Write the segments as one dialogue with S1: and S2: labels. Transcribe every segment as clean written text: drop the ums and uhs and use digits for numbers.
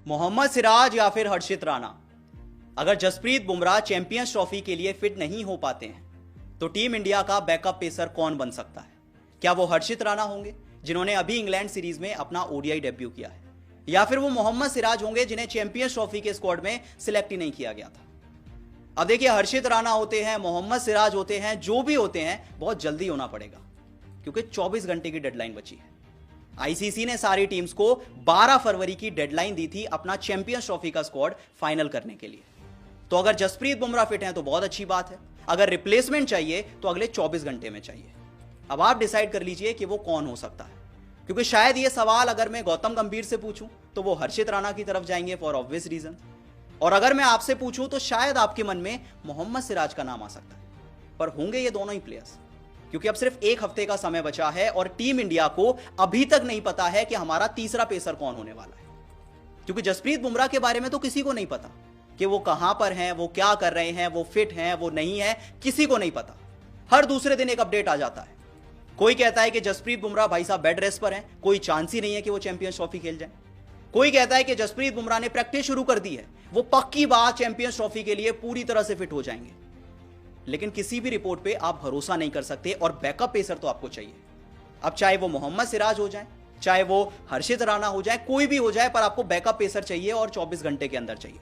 S1: मोहम्मद सिराज या फिर हर्षित राणा। अगर जसप्रीत बुमराह चैंपियंस ट्रॉफी के लिए फिट नहीं हो पाते हैं तो टीम इंडिया का बैकअप पेसर कौन बन सकता है? क्या वो हर्षित राणा होंगे जिन्होंने अभी इंग्लैंड सीरीज में अपना ओडीआई डेब्यू किया है, या फिर वो मोहम्मद सिराज होंगे जिन्हें चैंपियंस ट्रॉफी के स्क्वाड में सिलेक्ट ही नहीं किया गया था? अब देखिए, हर्षित राणा होते हैं, मोहम्मद सिराज होते हैं, जो भी होते हैं, बहुत जल्दी होना पड़ेगा क्योंकि 24 घंटे की डेडलाइन बची है। आईसीसी ने सारी टीम्स को 12 फरवरी की डेडलाइन दी थी अपना चैंपियंस ट्रॉफी का स्क्वाड फाइनल करने के लिए। तो अगर जसप्रीत बुमराह फिट हैं तो बहुत अच्छी बात है, अगर रिप्लेसमेंट चाहिए तो अगले 24 घंटे में चाहिए। अब आप डिसाइड कर लीजिए कि वो कौन हो सकता है, क्योंकि शायद ये सवाल अगर मैं गौतम गंभीर से पूछूं तो वो हर्षित राणा की तरफ जाएंगे फॉर ऑब्वियस रीजन, और अगर मैं आपसे पूछूं तो शायद आपके मन में मोहम्मद सिराज का नाम आ सकता है। पर होंगे ये दोनों ही प्लेयर्स, क्योंकि अब सिर्फ एक हफ्ते का समय बचा है और टीम इंडिया को अभी तक नहीं पता है कि हमारा तीसरा पेसर कौन होने वाला है। क्योंकि जसप्रीत बुमराह के बारे में तो किसी को नहीं पता कि वो कहां पर हैं, वो क्या कर रहे हैं, वो फिट हैं, वो नहीं है, किसी को नहीं पता। हर दूसरे दिन एक अपडेट आ जाता है। कोई कहता है कि जसप्रीत बुमराह भाई साहब बेड रेस्ट पर हैं, कोई चांस ही नहीं है कि वो चैंपियंस ट्रॉफी खेल जाए। कोई कहता है कि जसप्रीत बुमराह ने प्रैक्टिस शुरू कर दी है, वो पक्की बात चैंपियंस ट्रॉफी के लिए पूरी तरह से फिट हो जाएंगे। लेकिन किसी भी रिपोर्ट पे आप भरोसा नहीं कर सकते और बैकअप पेसर तो आपको चाहिए। अब चाहे वो मोहम्मद सिराज हो जाए, चाहे वो हर्षित राणा हो जाए, कोई भी हो जाए, पर आपको बैकअप पेसर चाहिए और 24 घंटे के अंदर चाहिए।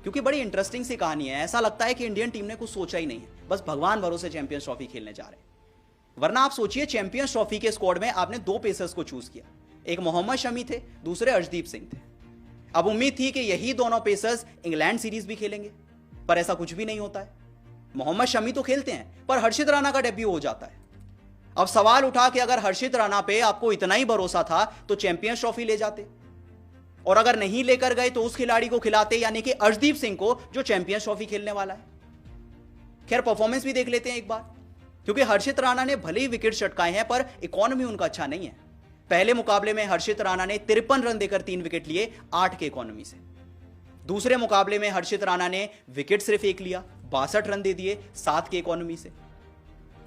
S1: क्योंकि बड़ी इंटरेस्टिंग सी कहानी है। ऐसा लगता है कि इंडियन टीम ने कुछ सोचा ही नहीं है, बस भगवान भरोसे चैंपियंस ट्रॉफी खेलने जा रहे हैं। वरना आप सोचिए, चैंपियंस ट्रॉफी के स्क्वाड में आपने 2 पेसर्स को चूज किया, एक मोहम्मद शमी थे, दूसरे अर्शदीप सिंह थे। अब उम्मीद थी कि यही दोनों पेसर्स इंग्लैंड सीरीज भी खेलेंगे, पर ऐसा कुछ भी नहीं होता है। मोहम्मद शमी तो खेलते हैं, पर हर्षित राणा का डेब्यू हो जाता है। अब सवाल उठा कि अगर हर्षित राणा पे आपको इतना ही भरोसा था तो चैंपियंस ट्रॉफी ले जाते, और अगर नहीं लेकर गए तो उस खिलाड़ी को खिलाते, यानी कि अर्शदीप सिंह को, जो चैंपियंस ट्रॉफी खेलने वाला है। खैर, परफॉर्मेंस भी देख लेते हैं एक बार, क्योंकि हर्षित राणा ने भले ही विकेट चटकाए हैं पर इकोनॉमी उनका अच्छा नहीं है। पहले मुकाबले में हर्षित राणा ने 53 रन देकर 3 विकेट लिए 8 के इकोनॉमी से। दूसरे मुकाबले में हर्षित राणा ने विकेट सिर्फ 1 लिया, 62 रन दे दिए 7 के इकोनॉमी से।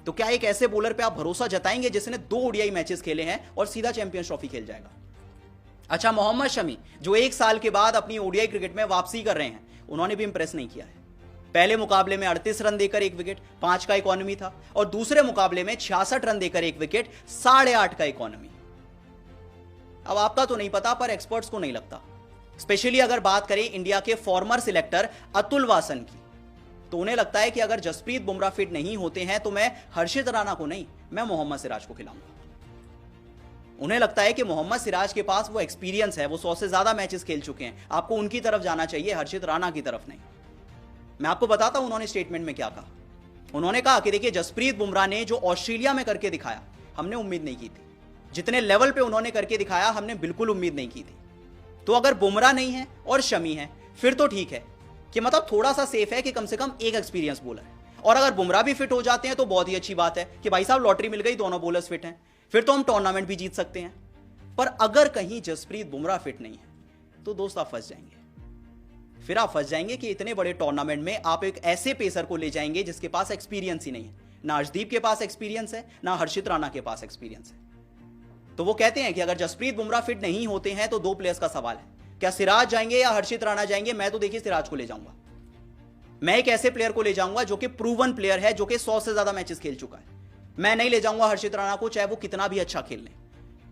S1: तो क्या एक ऐसे बॉलर पे आप भरोसा जताएंगे जिसने 2 ओडीआई मैचेस खेले हैं और सीधा चैंपियंस ट्रॉफी खेल जाएगा? अच्छा, मोहम्मद शमी जो 1 साल के बाद अपनी ओडीआई क्रिकेट में वापसी कर रहे हैं, उन्होंने भी इंप्रेस नहीं किया है। पहले मुकाबले में 38 रन देकर 1 विकेट, 5 का इकोनॉमी था, और दूसरे मुकाबले में 66 रन देकर 1 विकेट, 8.5 का इकोनॉमी। अब आपका तो नहीं पता, पर एक्सपर्ट्स को नहीं लगता। स्पेशली अगर बात करें इंडिया के फॉर्मर सिलेक्टर अतुल वासन की, तो उन्हें लगता है कि अगर जसप्रीत बुमराह फिट नहीं होते हैं तो मैं हर्षित राणा को नहीं, मैं मोहम्मद सिराज को खिलाऊंगा। उन्हें लगता है कि मोहम्मद सिराज के पास वो एक्सपीरियंस है, वो 100 से ज्यादा मैचेस खेल चुके हैं, आपको उनकी तरफ जाना चाहिए, हर्षित राणा की तरफ नहीं। मैं आपको बताता हूं उन्होंने स्टेटमेंट में क्या कहा। उन्होंने कहा कि देखिए, जसप्रीत बुमराह ने जो ऑस्ट्रेलिया में करके दिखाया, हमने उम्मीद नहीं की थी। जितने लेवल पे उन्होंने करके दिखाया, हमने बिल्कुल उम्मीद नहीं की थी। तो अगर बुमराह नहीं है और शमी है, फिर तो ठीक है, कि मतलब थोड़ा सा सेफ है कि कम से कम एक एक्सपीरियंस बॉलर है। और अगर बुमराह भी फिट हो जाते हैं तो बहुत ही अच्छी बात है कि भाई साहब लॉटरी मिल गई, दोनों बॉलर्स फिट हैं, फिर तो हम टूर्नामेंट भी जीत सकते हैं। पर अगर कहीं जसप्रीत बुमराह फिट नहीं है तो दोस्त आप फंस जाएंगे। फिर आप फंस जाएंगे कि इतने बड़े टूर्नामेंट में आप एक ऐसे पेसर को ले जाएंगे जिसके पास एक्सपीरियंस ही नहीं है। ना अर्शदीप के पास एक्सपीरियंस है, ना हर्षित राणा के पास एक्सपीरियंस है। तो वो कहते हैं कि अगर जसप्रीत बुमराह फिट नहीं होते हैं तो 2 प्लेयर्स का सवाल है, क्या सिराज जाएंगे या हर्षित राणा जाएंगे? मैं तो देखिए सिराज को ले जाऊंगा। मैं एक ऐसे प्लेयर को ले जाऊंगा जो कि प्रूवन प्लेयर है, जो कि 100 से ज्यादा मैचेस खेल चुका है। मैं नहीं ले जाऊंगा हर्षित राणा को, चाहे वो कितना भी अच्छा खेल ले।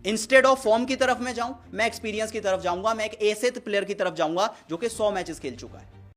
S1: इंस्टेड ऑफ फॉर्म की तरफ मैं जाऊं, मैं एक्सपीरियंस की तरफ जाऊंगा, मैं एक ऐसे प्लेयर की तरफ जाऊंगा जो कि 100 मैचेस खेल चुका है।